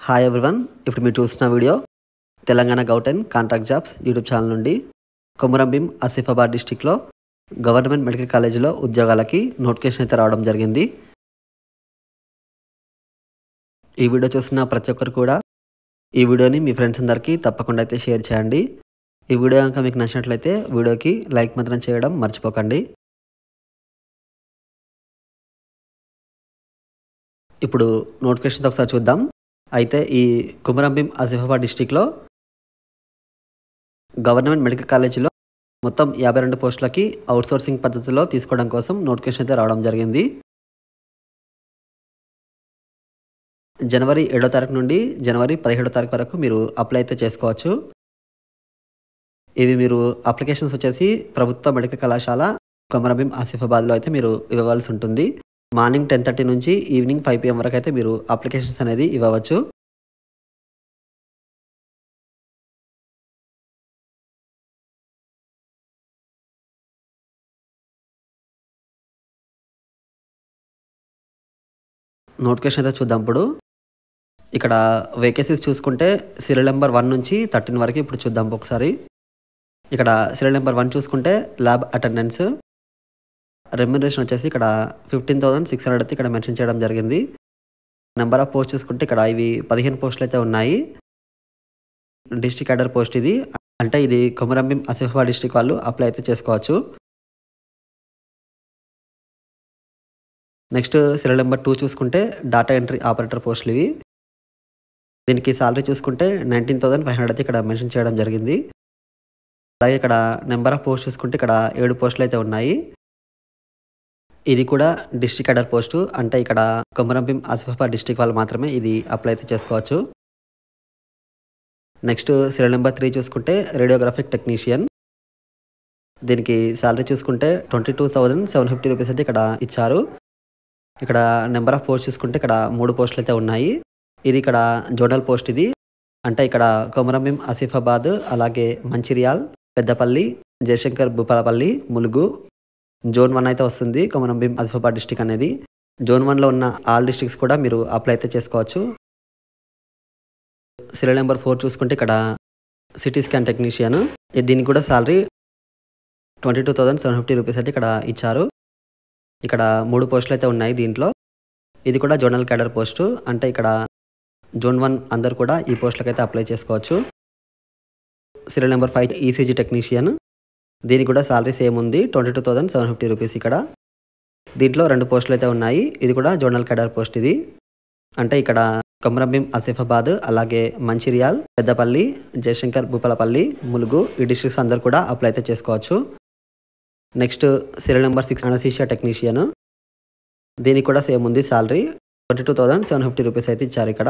Hi everyone, ఇప్పుడు మీరు చూస్తున్న వీడియో తెలంగాణ గౌటెన్ కాంట్రాక్ట్ జాబ్స్ యూట్యూబ్ ఛానల్ నుండి కొమురంభీం ఆసిఫాబాద్ డిస్టిక్లో గవర్నమెంట్ మెడికల్ కాలేజీలో ఉద్యోగాలకి నోటిఫికేషన్ అయితే రావడం జరిగింది. ఈ వీడియో చూస్తున్న ప్రతి ఒక్కరు కూడా ఈ వీడియోని మీ ఫ్రెండ్స్ అందరికీ తప్పకుండా అయితే షేర్ చేయండి. ఈ వీడియో కనుక మీకు నచ్చినట్లయితే వీడియోకి లైక్ మాత్రం చేయడం మర్చిపోకండి. ఇప్పుడు నోటిఫికేషన్ ఒకసారి చూద్దాం. అయితే ఈ కొమురంభీం ఆసిఫాబాద్ డిస్టిక్లో గవర్నమెంట్ మెడికల్ కాలేజీలో మొత్తం 52 పోస్టులకి అవుట్సోర్సింగ్ పద్ధతిలో తీసుకోవడం కోసం నోటిఫికేషన్ అయితే రావడం జరిగింది. జనవరి 7వ తారీఖు నుండి జనవరి 17వ తారీఖు వరకు మీరు అప్లై అయితే చేసుకోవచ్చు. ఇవి మీరు అప్లికేషన్స్ వచ్చేసి ప్రభుత్వ మెడికల్ కళాశాల కొమురంభీం ఆసిఫాబాద్లో అయితే మీరు ఇవ్వవలసి ఉంటుంది. మార్నింగ్ 10:30 నుంచి ఈవినింగ్ 5 PM వరకు అయితే మీరు అప్లికేషన్స్ అనేది ఇవ్వవచ్చు. నోటిఫికేషన్ అయితే చూద్దాం. ఇప్పుడు ఇక్కడ వేకెన్సీస్ చూసుకుంటే సీరియల్ నెంబర్ 1 నుంచి 13 వరకు ఇప్పుడు చూద్దాం ఒకసారి. ఇక్కడ సీరియల్ నెంబర్ 1 చూసుకుంటే ల్యాబ్ అటెండెన్స్ రెమ్యునరేషన్ వచ్చేసి ఇక్కడ 15,600 అయితే ఇక్కడ మెన్షన్ చేయడం జరిగింది. నెంబర్ ఆఫ్ పోస్ట్ చూసుకుంటే ఇక్కడ ఇవి 15 పోస్టులు అయితే ఉన్నాయి. డిస్ట్రిక్ట్ క్యాడర్ పోస్ట్ ఇది, అంటే ఇది కొమురంభీం ఆసిఫాబాద్ డిస్ట్రిక్ట్ వాళ్ళు అప్లై అయితే చేసుకోవచ్చు. నెక్స్ట్ సీరియల్ నెంబర్ 2 చూసుకుంటే డాటా ఎంట్రీ ఆపరేటర్ పోస్టులు ఇవి. దీనికి సాలరీ చూసుకుంటే 19,500 అయితే ఇక్కడ మెన్షన్ చేయడం జరిగింది. అలాగే ఇక్కడ నెంబర్ ఆఫ్ పోస్ట్ చూసుకుంటే ఇక్కడ 7 పోస్టులు అయితే ఉన్నాయి. ఇది కూడా డిస్ట్రిక్ట్ క్యాడర్ పోస్టు, అంటే ఇక్కడ కొమురంభీం ఆసిఫాబాద్ డిస్ట్రిక్ట్ వాళ్ళు మాత్రమే ఇది అప్లై అయితే చేసుకోవచ్చు. నెక్స్ట్ సీరియల్ నెంబర్ 3 చూసుకుంటే రేడియోగ్రాఫిక్ టెక్నీషియన్. దీనికి సాలరీ చూసుకుంటే 22,750 రూపీస్ అయితే ఇక్కడ ఇచ్చారు. ఇక్కడ నెంబర్ ఆఫ్ పోస్ట్ చూసుకుంటే ఇక్కడ 3 పోస్టులు అయితే ఉన్నాయి. ఇది ఇక్కడ జోనల్ పోస్ట్ ఇది, అంటే ఇక్కడ కొమురంభీం ఆసిఫాబాద్, అలాగే మంచిర్యాల్, పెద్దపల్లి, జయశంకర్ భూపాలపల్లి, ములుగు జోన్ 1 అయితే వస్తుంది కొమురంభీం ఆసిఫాబాద్ డిస్టిక్ అనేది. జోన్ 1లో ఉన్న ఆల్ డిస్ట్రిక్ట్స్ కూడా మీరు అప్లై అయితే చేసుకోవచ్చు. సీరియల్ నెంబర్ 4 చూసుకుంటే ఇక్కడ సిటీ స్కాన్ టెక్నీషియన్. దీనికి కూడా సాలరీ 22,750 రూపీస్ అయితే ఇక్కడ ఇచ్చారు. ఇక్కడ 3 పోస్టులు అయితే ఉన్నాయి దీంట్లో. ఇది కూడా జోనల్ క్యాడర్ పోస్టు, అంటే ఇక్కడ జోన్ 1 అందరు కూడా ఈ పోస్టులకు అయితే అప్లై చేసుకోవచ్చు. Serial number 5 ECG technician. దీనికి కూడా సాలరీ సేమ్ ఉంది, 22,750 రూపీస్ ఇక్కడ. దీంట్లో 2 పోస్టులు అయితే ఉన్నాయి. ఇది కూడా జోనల్ క్యాడర్ పోస్ట్ ఇది, అంటే ఇక్కడ కొమురంభీం ఆసిఫాబాద్, అలాగే మంచిర్యాల్, పెద్దపల్లి, జయశంకర్ భూపాలపల్లి, ములుగు ఈ డిస్ట్రిక్ట్స్ అందరు కూడా అప్లై అయితే చేసుకోవచ్చు. Next serial number 6 anaesthesia technician. దీనికి కూడా సేమ్ ఉంది సాలరీ, 22,750 రూపీస్ అయితే ఇచ్చారు ఇక్కడ.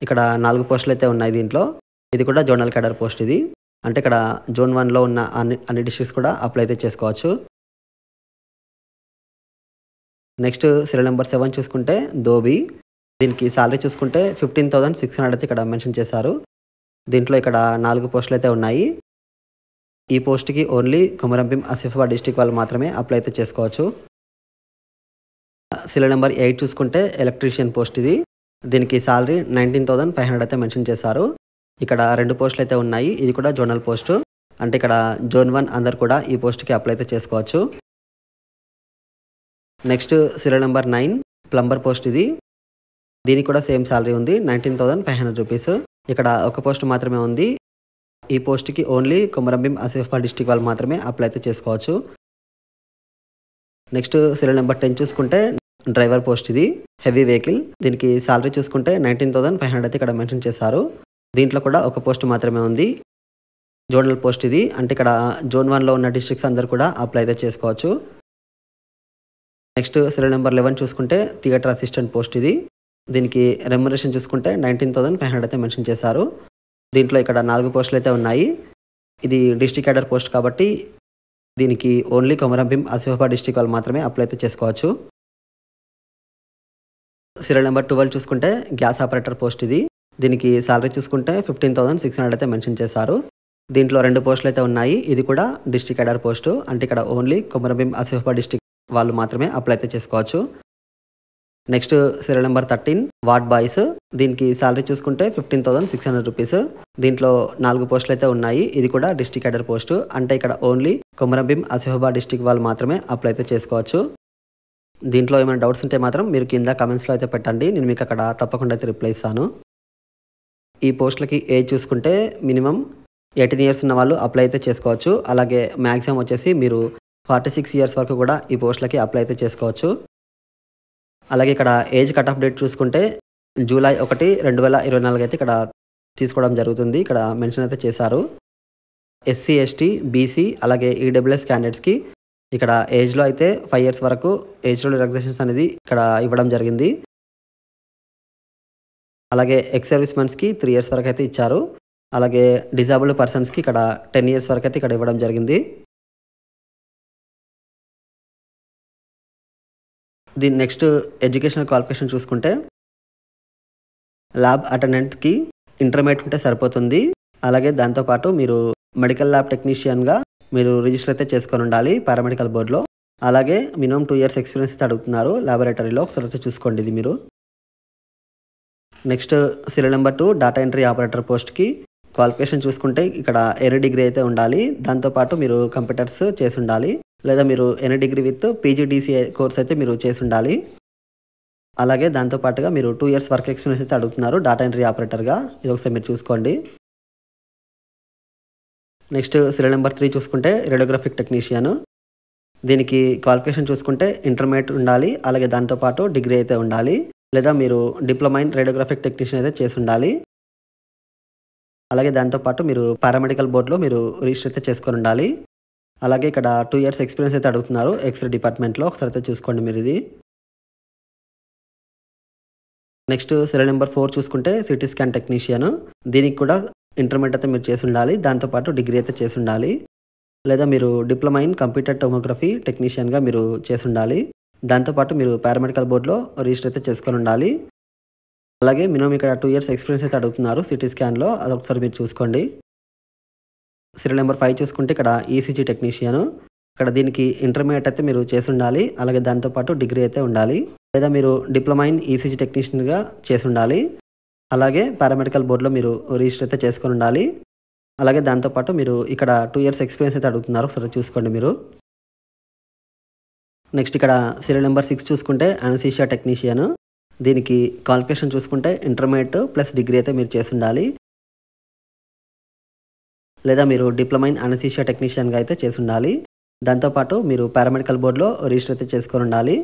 ఇక్కడ 4 పోస్టులు అయితే ఉన్నాయి దీంట్లో. ఇది కూడా జోనల్ క్యాడర్ పోస్ట్ ఇది, అంటే ఇక్కడ జోన్ 1లో ఉన్న అన్ని డిస్ట్రిక్ట్స్ కూడా అప్లై అయితే చేసుకోవచ్చు. నెక్స్ట్ సీరియల్ నెంబర్ 7 చూసుకుంటే దోబి. దీనికి సాలరీ చూసుకుంటే 15,600 అయితే ఇక్కడ మెన్షన్ చేశారు. దీంట్లో ఇక్కడ 4 పోస్టులు అయితే ఉన్నాయి. ఈ పోస్ట్కి ఓన్లీ కొమురంభీం ఆసిఫాబాద్ డిస్ట్రిక్ట్ వాళ్ళు మాత్రమే అప్లై అయితే చేసుకోవచ్చు. సీరియల్ నెంబర్ 8 చూసుకుంటే ఎలక్ట్రీషియన్ పోస్ట్ ఇది. దీనికి సాలరీ 19,500 అయితే మెన్షన్ చేశారు. ఇక్కడ 2 పోస్టులు అయితే ఉన్నాయి. ఇది కూడా జోనల్ పోస్టు, అంటే ఇక్కడ జోన్ 1 అందరు కూడా ఈ పోస్ట్కి అప్లై అయితే చేసుకోవచ్చు. Next serial number 9 plumber post ఇది. దీనికి కూడా సేమ్ సాలరీ ఉంది, 19,500 రూపీస్. ఇక్కడ ఒక పోస్ట్ మాత్రమే ఉంది. ఈ పోస్ట్కి ఓన్లీ కొమురంభీం ఆసిఫాబాద్ డిస్ట్రిక్ట్ వాళ్ళు మాత్రమే అప్లై అయితే చేసుకోవచ్చు. నెక్స్ట్ సీరియల్ నెంబర్ 10 చూసుకుంటే డ్రైవర్ పోస్ట్ ఇది, హెవీ వెహికల్. దీనికి సాలరీ చూసుకుంటే 19,500 అయితే ఇక్కడ మెన్షన్ చేశారు. దీంట్లో కూడా ఒక పోస్ట్ మాత్రమే ఉంది, జోనల్ పోస్ట్ ఇది, అంటే ఇక్కడ జోన్ 1లో ఉన్న డిస్ట్రిక్ట్స్ అందరు కూడా అప్లై అయితే చేసుకోవచ్చు. నెక్స్ట్ సీరియల్ నెంబర్ 11 చూసుకుంటే థియేటర్ అసిస్టెంట్ పోస్ట్ ఇది. దీనికి రెమ్యునరేషన్ చూసుకుంటే 19,500 అయితే మెన్షన్ చేశారు. దీంట్లో ఇక్కడ 4 పోస్టులు అయితే ఉన్నాయి. ఇది డిస్ట్రిక్ట్ క్యాడర్ పోస్ట్ కాబట్టి దీనికి ఓన్లీ కొమురంభీం ఆసిఫాబాద్ డిస్ట్రిక్ట్ వాళ్ళు మాత్రమే అప్లై అయితే చేసుకోవచ్చు. సీరియల్ నెంబర్ 12 చూసుకుంటే గ్యాస్ ఆపరేటర్ పోస్ట్ ఇది. దీనికి సాలరీ చూసుకుంటే 15,600 అయితే మెన్షన్ చేశారు. దీంట్లో 2 పోస్టులు అయితే ఉన్నాయి. ఇది కూడా డిస్ట్రిక్ట్ క్యాడర్ పోస్టు, అంటే ఇక్కడ ఓన్లీ కొమురంభీం ఆసిఫాబాద్ డిస్ట్రిక్ట్ వాళ్ళు మాత్రమే అప్లై అయితే చేసుకోవచ్చు. Next serial number 13 ward boys. దీనికి సాలరీ చూసుకుంటే 15,600 రూపీస్. దీంట్లో 4 పోస్టులు అయితే ఉన్నాయి. ఇది కూడా డిస్ట్రిక్ట్ క్యాడర్ పోస్టు. అంటే ఇక్కడ ఓన్లీ కొమరంభీం ఆసిఫాబాద్ డిస్ట్రిక్ట్ వాళ్ళు మాత్రమే అప్లై అయితే చేసుకోవచ్చు. దీంట్లో ఏమైనా డౌట్స్ ఉంటే మాత్రం మీరు కింద కామెంట్స్లో అయితే పెట్టండి. నేను మీకు అక్కడ తప్పకుండా అయితే రిప్లై ఇస్తాను. ఈ పోస్టులకి ఏజ్ చూసుకుంటే మినిమం 18 ఇయర్స్ ఉన్న వాళ్ళు అప్లై అయితే చేసుకోవచ్చు. అలాగే మ్యాక్సిమం వచ్చేసి మీరు 46 ఇయర్స్ వరకు కూడా ఈ పోస్టులకి అప్లై అయితే చేసుకోవచ్చు. అలాగే ఇక్కడ ఏజ్ కట్ ఆఫ్ డేట్ చూసుకుంటే జూలై 1, 2024 అయితే ఇక్కడ తీసుకోవడం జరుగుతుంది. ఇక్కడ మెన్షన్ అయితే చేశారు. ఎస్సీ, ఎస్టీ, బీసీ అలాగే ఈడబ్ల్యూఎస్ క్యాండిడేట్స్కి ఇక్కడ ఏజ్లో అయితే 5 ఇయర్స్ వరకు ఏజ్ రిలాక్సేషన్స్ అనేది ఇక్కడ ఇవ్వడం జరిగింది. అలాగే ఎక్స్ సర్వీస్ మెన్స్కి 3 ఇయర్స్ వరకు అయితే ఇచ్చారు. అలాగే డిజాబుల్డ్ పర్సన్స్కి ఇక్కడ 10 ఇయర్స్ వరకు అయితే ఇక్కడ ఇవ్వడం జరిగింది. దీని నెక్స్ట్ ఎడ్యుకేషనల్ క్వాలిఫికేషన్ చూసుకుంటే ల్యాబ్ అటెండెంట్కి ఇంటర్మీడియట్ ఉంటే సరిపోతుంది. అలాగే దాంతోపాటు మీరు మెడికల్ ల్యాబ్ టెక్నీషియన్గా మీరు రిజిస్టర్ అయితే చేసుకొని ఉండాలి పారామెడికల్ బోర్డులో. అలాగే మినిమం 2 ఇయర్స్ ఎక్స్పీరియన్స్ అయితే అడుగుతున్నారు ల్యాబొరేటరీలో. ఒకసారి అయితే చూసుకోండి ఇది మీరు. Next serial number 2 data entry operator పోస్ట్కి క్వాలిఫికేషన్ చూసుకుంటే ఇక్కడ ఎనీ డిగ్రీ అయితే ఉండాలి. దాంతోపాటు మీరు కంప్యూటర్స్ చేసి ఉండాలి. లేదా మీరు any degree with PGDCA course అయితే మీరు చేసి ఉండాలి. అలాగే దాంతోపాటుగా మీరు 2 ఇయర్స్ వర్క్ ఎక్స్పీరియన్స్ అయితే అడుగుతున్నారు డేటా ఎంట్రీ ఆపరేటర్గా. ఇది ఒకసారి మీరు చూసుకోండి. నెక్స్ట్ సీరియల్ నెంబర్ 3 చూసుకుంటే రేడియోగ్రాఫిక్ టెక్నీషియన్. దీనికి క్వాలిఫికేషన్ చూసుకుంటే ఇంటర్మీడియట్ ఉండాలి. అలాగే దాంతోపాటు డిగ్రీ అయితే ఉండాలి. లేదా మీరు డిప్లొమా ఇన్ రేడియోగ్రాఫిక్ టెక్నీషియన్ అయితే చేసి ఉండాలి. అలాగే దాంతోపాటు మీరు పారామెడికల్ బోర్డులో మీరు రిజిస్టర్ అయితే చేసుకొని ఉండాలి. అలాగే ఇక్కడ 2 ఇయర్స్ ఎక్స్పీరియన్స్ అయితే అడుగుతున్నారు ఎక్స్రే డిపార్ట్మెంట్లో. ఒకసారి అయితే చూసుకోండి మీరు ఇది. నెక్స్ట్ సీరియల్ నెంబర్ 4 చూసుకుంటే సిటీ స్కాన్ టెక్నీషియన్. దీనికి కూడా ఇంటర్మీడియట్ అయితే మీరు చేసి ఉండాలి. దాంతోపాటు డిగ్రీ అయితే చేసి ఉండాలి. లేదా మీరు డిప్లొమా ఇన్ కంప్యూటర్ టోమోగ్రఫీ టెక్నీషియన్గా మీరు చేసి ఉండాలి. దాంతోపాటు మీరు పారామెడికల్ బోర్డులో రిజిస్టర్ అయితే చేసుకొని ఉండాలి. అలాగే మినిమం ఇక్కడ 2 ఇయర్స్ ఎక్స్పీరియన్స్ అయితే అడుగుతున్నారు సిటీ స్కాన్లో. అదొకసారి మీరు చూసుకోండి. సీరియల్ నెంబర్ 5 చూసుకుంటే ఇక్కడ ఈసీజీ టెక్నీషియన్. ఇక్కడ దీనికి ఇంటర్మీడియట్ అయితే మీరు చేసి ఉండాలి. అలాగే దాంతోపాటు డిగ్రీ అయితే ఉండాలి. లేదా మీరు డిప్లొమా ఇన్ ఈసీజీ టెక్నీషియన్గా చేసి ఉండాలి. అలాగే పారామెడికల్ బోర్డులో మీరు రిజిస్టర్ అయితే చేసుకొని ఉండాలి. అలాగే దాంతోపాటు మీరు ఇక్కడ 2 ఇయర్స్ ఎక్స్పీరియన్స్ అయితే అడుగుతున్నారు. ఒకసారి చూసుకోండి మీరు. నెక్స్ట్ ఇక్కడ సీరియల్ నెంబర్ 6 చూసుకుంటే అనస్థీషియా టెక్నీషియన్. దీనికి క్వాలిఫికేషన్ చూసుకుంటే ఇంటర్మీడియట్ ప్లస్ డిగ్రీ అయితే మీరు చేసి ఉండాలి. లేదా మీరు డిప్లొమా ఇన్ అనస్థీషియా టెక్నీషియన్గా అయితే చేసి ఉండాలి. దాంతోపాటు మీరు పారామెడికల్ బోర్డులో రిజిస్టర్ అయితే చేసుకొని ఉండాలి.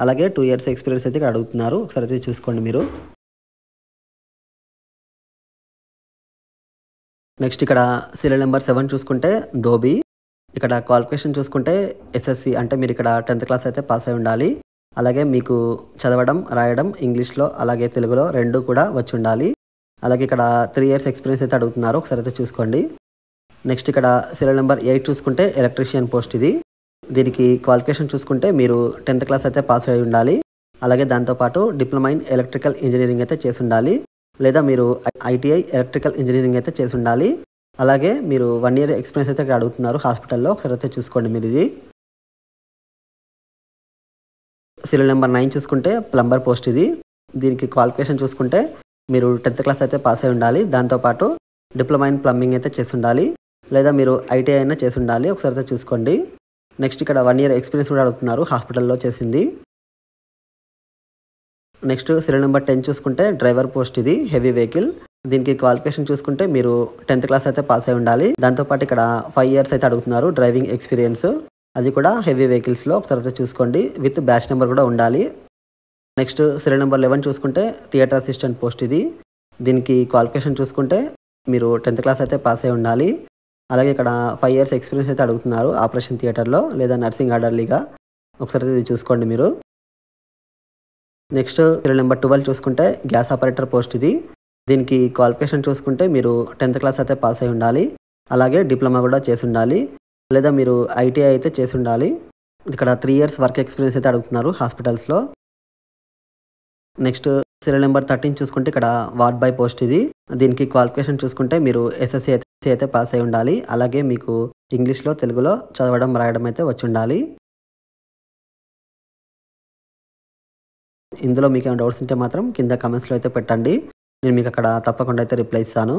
అలాగే 2 ఇయర్స్ ఎక్స్పీరియన్స్ అయితే ఇక్కడ అడుగుతున్నారు. ఒకసారి అయితే చూసుకోండి మీరు. నెక్స్ట్ ఇక్కడ సీరియల్ నెంబర్ 7 చూసుకుంటే ధోబీ. ఇక్కడ క్వాలిఫికేషన్ చూసుకుంటే ఎస్ఎస్సి అంటే మీరు ఇక్కడ 10th క్లాస్ అయితే పాస్ అయి ఉండాలి. అలాగే మీకు చదవడం రాయడం ఇంగ్లీష్లో అలాగే తెలుగులో 2 కూడా వచ్చి ఉండాలి. అలాగే ఇక్కడ 3 ఇయర్స్ ఎక్స్పీరియన్స్ అయితే అడుగుతున్నారు. ఒకసారి అయితే చూసుకోండి. నెక్స్ట్ ఇక్కడ సీరియల్ నెంబర్ 8 చూసుకుంటే ఎలక్ట్రీషియన్ పోస్ట్ ఇది. దీనికి క్వాలిఫికేషన్ చూసుకుంటే మీరు 10th క్లాస్ అయితే పాస్ అయి ఉండాలి. అలాగే దాంతోపాటు డిప్లొమా ఇన్ ఎలక్ట్రికల్ ఇంజనీరింగ్ అయితే చేసి ఉండాలి. లేదా మీరు ఐటీఐ ఎలక్ట్రికల్ ఇంజనీరింగ్ అయితే చేసి ఉండాలి. అలాగే మీరు 1 ఇయర్ ఎక్స్పీరియన్స్ అయితే ఇక్కడ అడుగుతున్నారు హాస్పిటల్లో. ఒకసారి అయితే చూసుకోండి మీరు ఇది. సీరియల్ నెంబర్ 9 చూసుకుంటే ప్లంబర్ పోస్ట్ ఇది. దీనికి క్వాలిఫికేషన్ చూసుకుంటే మీరు 10th క్లాస్ అయితే పాస్ అయి ఉండాలి. దాంతోపాటు డిప్లొమా ఇన్ ప్లంబింగ్ అయితే చేసి ఉండాలి. లేదా మీరు ఐటీఐ అయినా చేసి ఉండాలి. ఒకసారి అయితే చూసుకోండి. నెక్స్ట్ ఇక్కడ 1 ఇయర్ ఎక్స్పీరియన్స్ కూడా అడుగుతున్నారు హాస్పిటల్లో చేసింది. నెక్స్ట్ సీరియల్ నెంబర్ 10 చూసుకుంటే డ్రైవర్ పోస్ట్ ఇది హెవీ వెహికల్. దీనికి క్వాలిఫికేషన్ చూసుకుంటే మీరు 10th క్లాస్ అయితే పాస్ అయి ఉండాలి. దాంతోపాటు ఇక్కడ 5 ఇయర్స్ అయితే అడుగుతున్నారు డ్రైవింగ్ ఎక్స్పీరియన్స్. అది కూడా హెవీ వెహికల్స్లో. ఒకసారి అయితే చూసుకోండి. విత్ బ్యాచ్ నెంబర్ కూడా ఉండాలి. నెక్స్ట్ సీరియల్ నెంబర్ 11 చూసుకుంటే థియేటర్ అసిస్టెంట్ పోస్ట్ ఇది. దీనికి క్వాలిఫికేషన్ చూసుకుంటే మీరు 10th క్లాస్ అయితే పాస్ అయి ఉండాలి. అలాగే ఇక్కడ 5 ఇయర్స్ ఎక్స్పీరియన్స్ అయితే అడుగుతున్నారు ఆపరేషన్ థియేటర్లో లేదా నర్సింగ్ ఆర్డర్లీగా. ఒకసారి ఇది చూసుకోండి మీరు. నెక్స్ట్ సీరియల్ నెంబర్ 12 చూసుకుంటే గ్యాస్ ఆపరేటర్ పోస్ట్ ఇది. దీనికి క్వాలిఫికేషన్ చూసుకుంటే మీరు 10th క్లాస్ అయితే పాస్ అయి ఉండాలి. అలాగే డిప్లొమా కూడా చేసి ఉండాలి. లేదా మీరు ఐటీఐ అయితే చేసి ఉండాలి. ఇక్కడ 3 ఇయర్స్ వర్క్ ఎక్స్పీరియన్స్ అయితే అడుగుతున్నారు హాస్పిటల్స్లో. నెక్స్ట్ సీరియల్ నెంబర్ 13 చూసుకుంటే ఇక్కడ వార్డ్ బాయ్ పోస్ట్ ఇది. దీనికి క్వాలిఫికేషన్ చూసుకుంటే మీరు ఎస్ఎస్సి అయితే పాస్ అయి ఉండాలి. అలాగే మీకు ఇంగ్లీష్లో తెలుగులో చదవడం రాయడం అయితే వచ్చి ఉండాలి. ఇందులో మీకు ఏమైనా డౌట్స్ ఉంటే మాత్రం కింద కామెంట్స్‌లో అయితే పెట్టండి. నేను మీకు అక్కడ తప్పకుండా అయితే రిప్లై ఇస్తాను.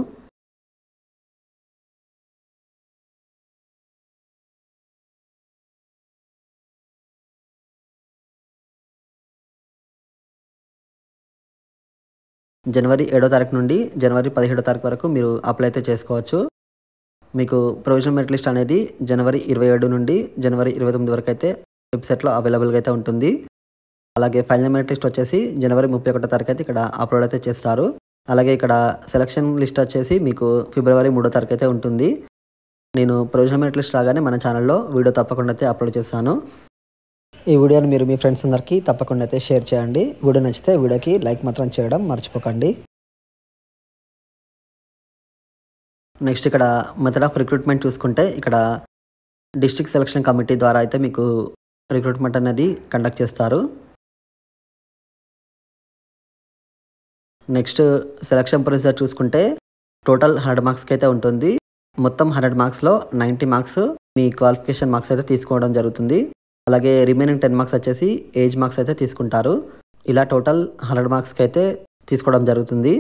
జనవరి 7వ తారీఖు నుండి జనవరి 17వ తారీఖు వరకు మీరు అప్లై అయితే చేసుకోవచ్చు. మీకు ప్రొవిజనల్ మెరిట్ లిస్ట్ అనేది జనవరి 27 నుండి జనవరి 29 వరకు అయితే వెబ్‌సైట్‌లో అవైలబుల్‌గా అయితే ఉంటుంది. అలాగే ఫైనల్ మెరిట్ లిస్ట్ వచ్చేసి జనవరి 31వ తారీఖు అయితే ఇక్కడ అప్లోడ్ అయితే చేస్తారు. అలాగే ఇక్కడ సెలక్షన్ లిస్ట్ వచ్చేసి మీకు ఫిబ్రవరి 3వ తారీఖు అయితే ఉంటుంది. నేను ప్రొవిజనల్ మెరిట్ లిస్ట్ రాగానే మన ఛానల్‌లో వీడియో తప్పకుండా అయితే అప్లోడ్ చేస్తాను. ఈ వీడియోని మీరు మీ ఫ్రెండ్స్ అందరికీ తప్పకుండా అయితే షేర్ చేయండి. వీడియో నచ్చితే వీడియోకి లైక్ మాత్రం చేయడం మర్చిపోకండి. నెక్స్ట్ ఇక్కడ మెథడ్ ఆఫ్ రిక్రూట్మెంట్ చూసుకుంటే ఇక్కడ డిస్ట్రిక్ట్ సెలక్షన్ కమిటీ ద్వారా అయితే మీకు రిక్రూట్మెంట్ అనేది కండక్ట్ చేస్తారు. నెక్స్ట్ సెలక్షన్ ప్రొసీజర్ చూసుకుంటే టోటల్ 100 మార్క్స్‌కి అయితే ఉంటుంది. మొత్తం 100 మార్క్స్‌లో 90 మార్క్స్ మీ క్వాలిఫికేషన్ మార్క్స్ అయితే తీసుకోవడం జరుగుతుంది. అలాగే రిమైనింగ్ 10 మార్క్స్ వచ్చేసి ఏజ్ మార్క్స్ అయితే తీసుకుంటారు. ఇలా టోటల్ 100 మార్క్స్‌కి అయితే తీసుకోవడం జరుగుతుంది.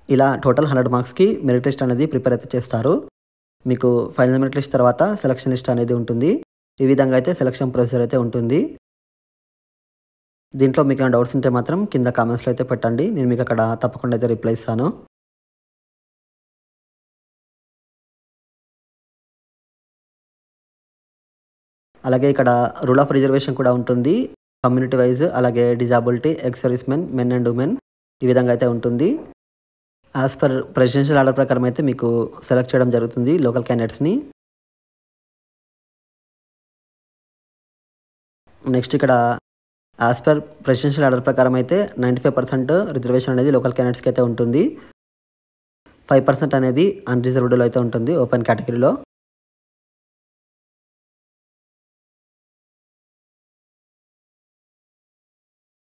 ఇలా టోటల్ 100 మార్క్స్‌కి మెరిట్ లిస్ట్ అనేది ప్రిపేర్ అయితే చేస్తారు. మీకు ఫైనల్ మెరిట్ లిస్ట్ తర్వాత సెలక్షన్ లిస్ట్ అనేది ఉంటుంది. ఈ విధంగా అయితే సెలక్షన్ ప్రొసీజర్ అయితే ఉంటుంది. దీంట్లో మీకు ఏమైనా డౌట్స్ ఉంటే మాత్రం కింద కామెంట్స్‌లో అయితే పెట్టండి. నేను మీకు అక్కడ తప్పకుండా అయితే రిప్లై ఇస్తాను. అలాగే ఇక్కడ రూల్ ఆఫ్ రిజర్వేషన్ కూడా ఉంటుంది. కమ్యూనిటీ వైజ్ అలాగే disability, ex servicemen, men and women ఈ విధంగా అయితే ఉంటుంది. యాస్ పర్ ప్రెసిడెన్షియల్ ఆర్డర్ ప్రకారం అయితే మీకు సెలెక్ట్ చేయడం జరుగుతుంది లోకల్ క్యాండిడేట్స్‌ని. నెక్స్ట్ ఇక్కడ యాస్ పర్ ప్రెసిడెన్షియల్ ఆర్డర్ ప్రకారం అయితే 95% రిజర్వేషన్ అనేది లోకల్ క్యాండిడేట్స్‌కి అయితే ఉంటుంది. 5% అనేది అన్‌రిజర్వ్డ్‌లో అయితే ఉంటుంది ఓపెన్ కేటగిరీలో.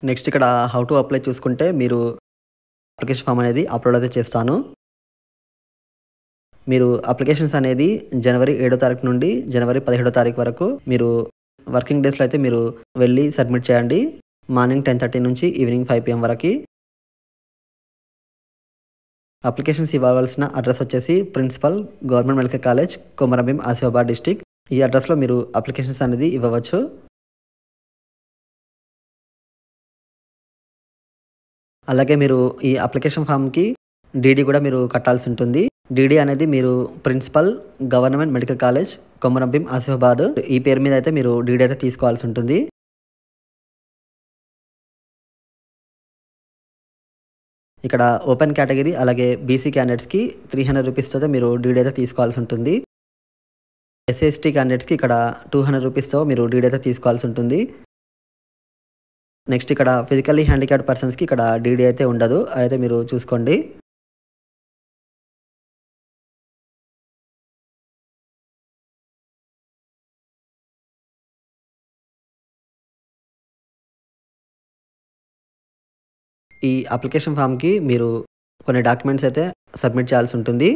నెక్స్ట్ ఇక్కడ హౌ టు అప్లై చూసుకుంటే మీరు అప్లికేషన్ ఫామ్ అనేది అప్లోడ్ అయితే చేస్తాను. మీరు అప్లికేషన్స్ అనేది జనవరి 7వ తారీఖు నుండి జనవరి 17వ తారీఖు వరకు మీరు వర్కింగ్ డేస్‌లో అయితే మీరు వెళ్ళి సబ్మిట్ చేయండి. మార్నింగ్ 10:30 నుంచి ఈవినింగ్ 5 PM వరకి. అప్లికేషన్స్ ఇవ్వవలసిన అడ్రస్ వచ్చేసి principal government medical college, Komaram Bheem, Asifabad district. ఈ అడ్రస్‌లో మీరు అప్లికేషన్స్ అనేది ఇవ్వవచ్చు. అలాగే మీరు ఈ అప్లికేషన్ ఫామ్‌కి డీడీ కూడా మీరు కట్టాల్సి ఉంటుంది. డీడీ అనేది మీరు principal government medical college, Komaram Bheem, Asifabad ఈ పేరు మీద అయితే మీరు డీడీ అయితే తీసుకోవాల్సి ఉంటుంది. ఇక్కడ ఓపెన్ కేటగిరీ అలాగే బీసీ క్యాండిడేట్స్‌కి 300 రూపీస్‌తో అయితే మీరు డీడీ అయితే తీసుకోవాల్సి ఉంటుంది. ఎస్సీ, ఎస్టీ క్యాండిడేట్స్‌కి ఇక్కడ 200 రూపీస్‌తో మీరు డీడీ అయితే తీసుకోవాల్సి ఉంటుంది. నెక్స్ట్ ఇక్కడ ఫిజికల్లీ హ్యాండిక్యాప్డ్ పర్సన్స్‌కి ఇక్కడ డీడీ అయితే ఉండదు. అదైతే మీరు చూసుకోండి. ఈ అప్లికేషన్ ఫామ్‌కి మీరు కొన్ని డాక్యుమెంట్స్ అయితే సబ్మిట్ చేయాల్సి ఉంటుంది.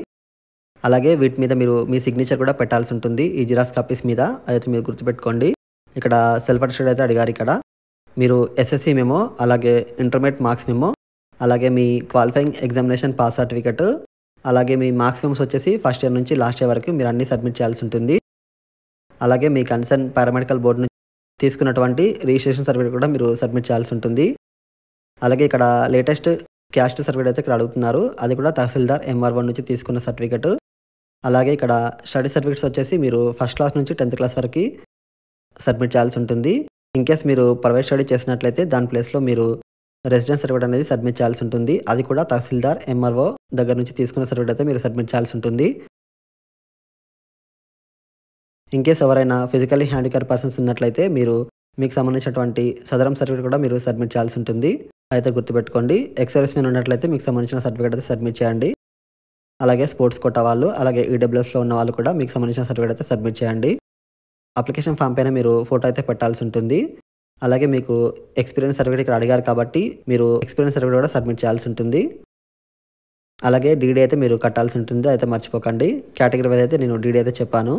అలాగే వీటి మీద మీరు మీ సిగ్నేచర్ కూడా పెట్టాల్సి ఉంటుంది. ఈ జిరాక్స్ కాపీస్ మీద అదైతే మీరు గుర్తుపెట్టుకోండి. ఇక్కడ సెల్ఫ్ అటెస్టెడ్ అయితే అడిగారు ఇక్కడ. మీరు ఎస్ఎస్‌సి మెమో, అలాగే ఇంటర్మీడియేట్ మార్క్స్ మెమో, అలాగే మీ క్వాలిఫైయింగ్ ఎగ్జామినేషన్ పాస్ సర్టిఫికేట్, అలాగే మీ మార్క్స్ మెమోస్ వచ్చేసి ఫస్ట్ ఇయర్ నుంచి లాస్ట్ ఇయర్ వరకు మీరు అన్నీ సబ్మిట్ చేయాల్సి ఉంటుంది. అలాగే మీ కన్సర్న్ పారామెడికల్ బోర్డ్ నుంచి తీసుకున్నటువంటి రిజిస్ట్రేషన్ సర్టిఫికేట్ కూడా మీరు సబ్మిట్ చేయాల్సి ఉంటుంది. అలాగే ఇక్కడ లేటెస్ట్ క్యాస్ట్ సర్టిఫికేట్ అయితే ఇక్కడ అడుగుతున్నారు. అది కూడా తహసీల్దార్ ఎంఆర్ఓ నుంచి తీసుకున్న సర్టిఫికేట్. అలాగే ఇక్కడ స్టడీ సర్టిఫికేట్స్ వచ్చేసి మీరు ఫస్ట్ క్లాస్ నుంచి 10th క్లాస్ వరకు సబ్మిట్ చేయాల్సి ఉంటుంది. ఇన్కేస్ మీరు ప్రైవేట్ స్టడీ చేసినట్లయితే దాని ప్లేస్లో మీరు రెసిడెన్స్ సర్టిఫికేట్ అనేది సబ్మిట్ చేయాల్సి ఉంటుంది. అది కూడా తహసీల్దార్ ఎంఆర్ఓ దగ్గర నుంచి తీసుకున్న సర్టిఫికేట్ అయితే మీరు సబ్మిట్ చేయాల్సి ఉంటుంది. ఇన్కేస్ ఎవరైనా ఫిజికల్లీ హ్యాండిక్యాప్డ్ పర్సన్స్ ఉన్నట్లయితే మీరు మీకు సంబంధించినటువంటి సదరం సర్టిఫికేట్ కూడా మీరు సబ్మిట్ చేయాల్సి ఉంటుంది. అయితే గుర్తుపెట్టుకోండి. ఎక్స్ సర్వీస్‌మెన్ ఉన్నట్లయితే మీకు సంబంధించిన సర్టిఫికేట్ అయితే సబ్మిట్ చేయండి. అలాగే స్పోర్ట్స్ కోటా వాళ్ళు, అలాగే ఈడబ్ల్యూఎస్‌లో ఉన్న వాళ్ళు కూడా మీకు సంబంధించిన సర్టిఫికేట్ అయితే సబ్మిట్ చేయండి. అప్లికేషన్ ఫామ్ పైన మీరు ఫోటో అయితే పెట్టాల్సి ఉంటుంది. అలాగే మీకు ఎక్స్పీరియన్స్ సర్టిఫికేట్ ఇక్కడ అడిగారు కాబట్టి మీరు ఎక్స్పీరియన్స్ సర్టిఫికేట్ కూడా సబ్మిట్ చేయాల్సి ఉంటుంది. అలాగే డీడీ అయితే మీరు కట్టాల్సి ఉంటుంది. అయితే మర్చిపోకండి. కేటగిరీ వైజ్ అయితే నేను డీడీ అయితే చెప్పాను.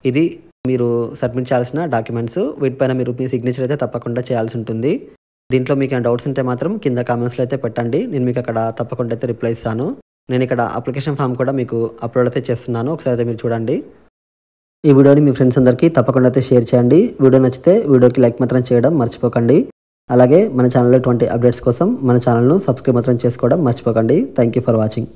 ఇది మీరు సబ్మిట్ చేయాల్సిన డాక్యుమెంట్స్. వీటిపైన మీరు మీ సిగ్నేచర్ అయితే తప్పకుండా చేయాల్సి ఉంటుంది. దీంట్లో మీకు ఏమైనా డౌట్స్ ఉంటే మాత్రం కింద కామెంట్స్‌లో అయితే పెట్టండి. నేను మీకు అక్కడ తప్పకుండా అయితే రిప్లై ఇస్తాను. నేను ఇక్కడ అప్లికేషన్ ఫామ్ కూడా మీకు అప్లోడ్ అయితే చేస్తున్నాను. ఒకసారి అయితే మీరు చూడండి. ఈ వీడియోని మీ ఫ్రెండ్స్ అందరికీ తప్పకుండా అయితే షేర్ చేయండి. వీడియో నచ్చితే వీడియోకి లైక్ మాత్రం చేయడం మర్చిపోకండి. అలాగే మన ఛానల్లో ఇటువంటి అప్డేట్స్ కోసం మన ఛానల్‌ను సబ్స్క్రైబ్ మాత్రం చేసుకోవడం మర్చిపోకండి. Thank you for watching.